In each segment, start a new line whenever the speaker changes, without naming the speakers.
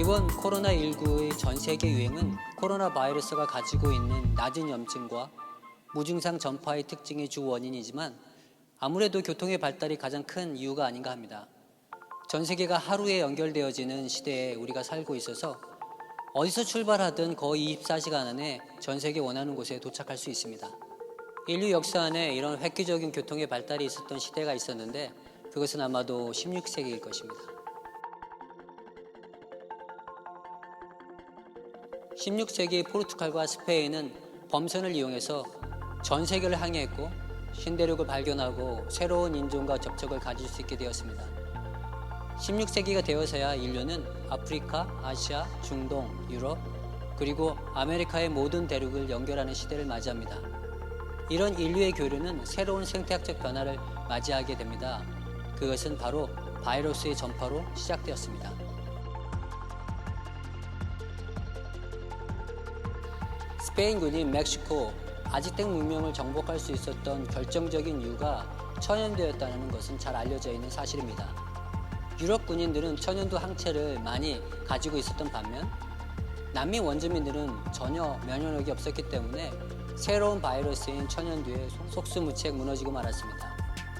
이번 코로나19의 전 세계 유행은 코로나 바이러스가 가지고 있는 낮은 염증과 무증상 전파의 특징이 주 원인이지만 아무래도 교통의 발달이 가장 큰 이유가 아닌가 합니다. 전 세계가 하루에 연결되어지는 시대에 우리가 살고 있어서 어디서 출발하든 거의 24시간 안에 전 세계 원하는 곳에 도착할 수 있습니다. 인류 역사 안에 이런 획기적인 교통의 발달이 있었던 시대가 있었는데 그것은 아마도 16세기일 것입니다. 16세기 포르투갈과 스페인은 범선을 이용해서 전 세계를 항해했고 신대륙을 발견하고 새로운 인종과 접촉을 가질 수 있게 되었습니다. 16세기가 되어서야 인류는 아프리카, 아시아, 중동, 유럽, 그리고 아메리카의 모든 대륙을 연결하는 시대를 맞이합니다. 이런 인류의 교류는 새로운 생태학적 변화를 맞이하게 됩니다. 그것은 바로 바이러스의 전파로 시작되었습니다. 스페인군이 멕시코, 아즈텍 문명을 정복할 수 있었던 결정적인 이유가 천연두였다는 것은 잘 알려져 있는 사실입니다. 유럽 군인들은 천연두 항체를 많이 가지고 있었던 반면 남미 원주민들은 전혀 면역력이 없었기 때문에 새로운 바이러스인 천연두에 속수무책 무너지고 말았습니다.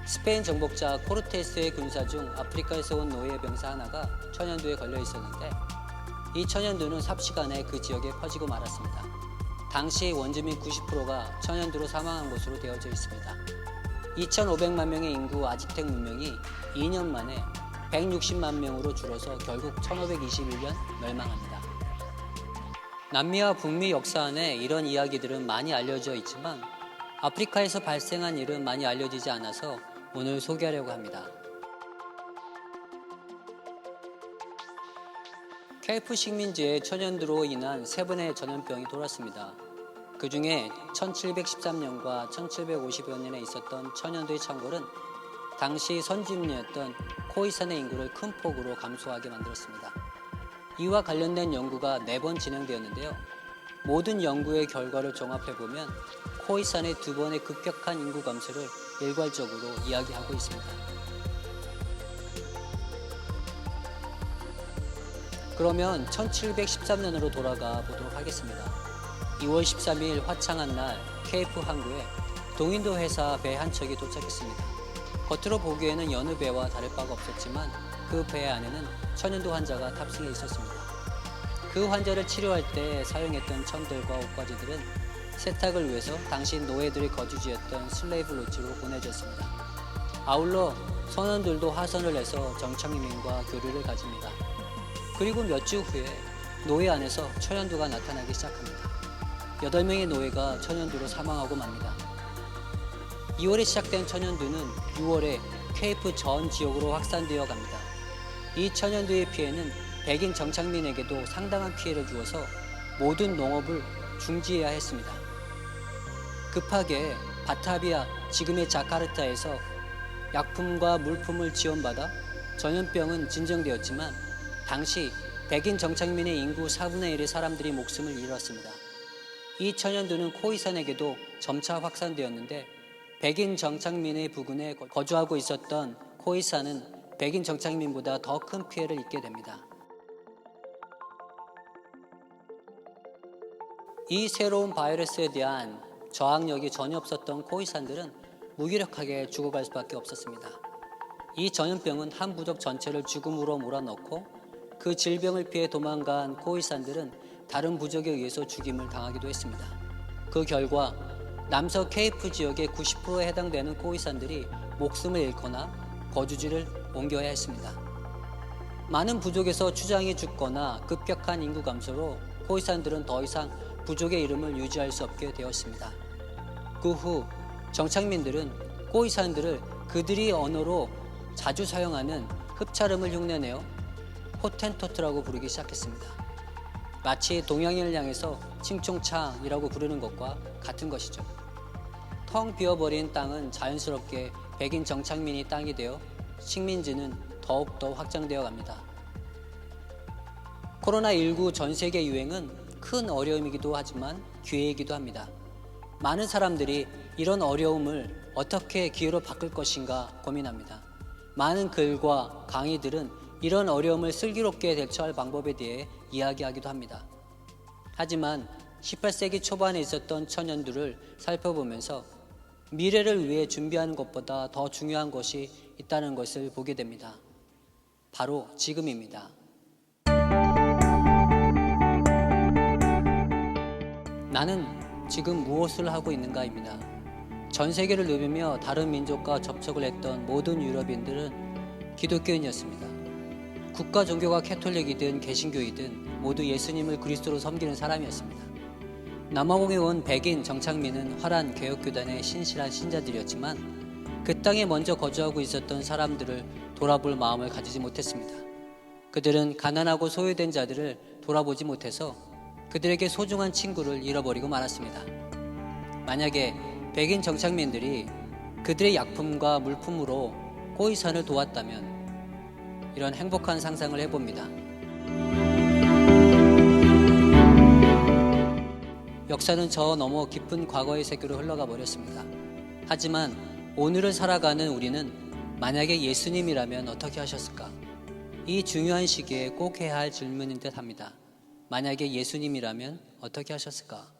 스페인 정복자 코르테스의 군사 중 아프리카에서 온 노예 병사 하나가 천연두에 걸려 있었는데 이 천연두는 삽시간에 그 지역에 퍼지고 말았습니다. 당시 원주민 90%가 천연두로 사망한 것으로 되어져 있습니다. 2,500만 명의 인구 아즈텍 문명이 2년 만에 160만 명으로 줄어서 결국 1521년 멸망합니다. 남미와 북미 역사 안에 이런 이야기들은 많이 알려져 있지만 아프리카에서 발생한 일은 많이 알려지지 않아서 오늘 소개하려고 합니다. 케이프 식민지의 천연두로 인한 3번의 전염병이 돌았습니다. 그 중에 1713년과 1750년에 있었던 천연두의 창궐은 당시 선진민이었던 코이산의 인구를 큰 폭으로 감소하게 만들었습니다. 이와 관련된 연구가 4번 진행되었는데요. 모든 연구의 결과를 종합해보면 코이산의 2번의 급격한 인구 감소를 일괄적으로 이야기하고 있습니다. 그러면 1713년으로 돌아가 보도록 하겠습니다. 2월 13일 화창한 날 케이프 항구에 동인도 회사 배 한 척이 도착했습니다. 겉으로 보기에는 여느 배와 다를 바가 없었지만 그 배 안에는 천연두 환자가 탑승해 있었습니다. 그 환자를 치료할 때 사용했던 천들과 옷가지들은 세탁을 위해서 당시 노예들의 거주지였던 슬레이브 로치로 보내졌습니다. 아울러 선원들도 하선을 해서 정착민과 교류를 가집니다. 그리고 몇 주 후에 노예 안에서 천연두가 나타나기 시작합니다. 8명의 노예가 천연두로 사망하고 맙니다. 2월에 시작된 천연두는 6월에 케이프 전 지역으로 확산되어 갑니다. 이 천연두의 피해는 백인 정착민에게도 상당한 피해를 주어서 모든 농업을 중지해야 했습니다. 급하게 바타비아, 지금의 자카르타에서 약품과 물품을 지원받아 전염병은 진정되었지만 당시 백인 정착민의 인구 4분의 1의 사람들이 목숨을 잃었습니다. 이 천연두는 코이산에게도 점차 확산되었는데 백인 정착민의 부근에 거주하고 있었던 코이산은 백인 정착민보다 더 큰 피해를 입게 됩니다. 이 새로운 바이러스에 대한 저항력이 전혀 없었던 코이산들은 무기력하게 죽어갈 수밖에 없었습니다. 이 전염병은 한 부족 전체를 죽음으로 몰아넣고 그 질병을 피해 도망간 코이산들은 다른 부족에 의해서 죽임을 당하기도 했습니다. 그 결과 남서 케이프 지역의 90%에 해당되는 코이산들이 목숨을 잃거나 거주지를 옮겨야 했습니다. 많은 부족에서 추장이 죽거나 급격한 인구 감소로 코이산들은 더 이상 부족의 이름을 유지할 수 없게 되었습니다. 그 후 정착민들은 코이산들을 그들이 언어로 자주 사용하는 흡차름을 흉내내어 호텐토트라고 부르기 시작했습니다. 마치 동양인을 향해서 칭총창이라고 부르는 것과 같은 것이죠. 텅 비어버린 땅은 자연스럽게 백인 정착민이 땅이 되어 식민지는 더욱더 확장되어 갑니다. 코로나19 전 세계 유행은 큰 어려움이기도 하지만 기회이기도 합니다. 많은 사람들이 이런 어려움을 어떻게 기회로 바꿀 것인가 고민합니다. 많은 글과 강의들은 이런 어려움을 슬기롭게 대처할 방법에 대해 이야기하기도 합니다. 하지만 18세기 초반에 있었던 청년들을 살펴보면서 미래를 위해 준비하는 것보다 더 중요한 것이 있다는 것을 보게 됩니다. 바로 지금입니다. 나는 지금 무엇을 하고 있는가입니다. 전 세계를 누비며 다른 민족과 접촉을 했던 모든 유럽인들은 기독교인이었습니다. 국가 종교가 캐톨릭이든 개신교이든 모두 예수님을 그리스도로 섬기는 사람이었습니다. 남아공에 온 백인 정착민은 화란 개혁교단의 신실한 신자들이었지만 그 땅에 먼저 거주하고 있었던 사람들을 돌아볼 마음을 가지지 못했습니다. 그들은 가난하고 소외된 자들을 돌아보지 못해서 그들에게 소중한 친구를 잃어버리고 말았습니다. 만약에 백인 정착민들이 그들의 약품과 물품으로 호의산을 도왔다면 이런 행복한 상상을 해봅니다. 역사는 저 너머 깊은 과거의 세계로 흘러가 버렸습니다. 하지만 오늘을 살아가는 우리는 만약에 예수님이라면 어떻게 하셨을까? 이 중요한 시기에 꼭 해야 할 질문인 듯 합니다. 만약에 예수님이라면 어떻게 하셨을까?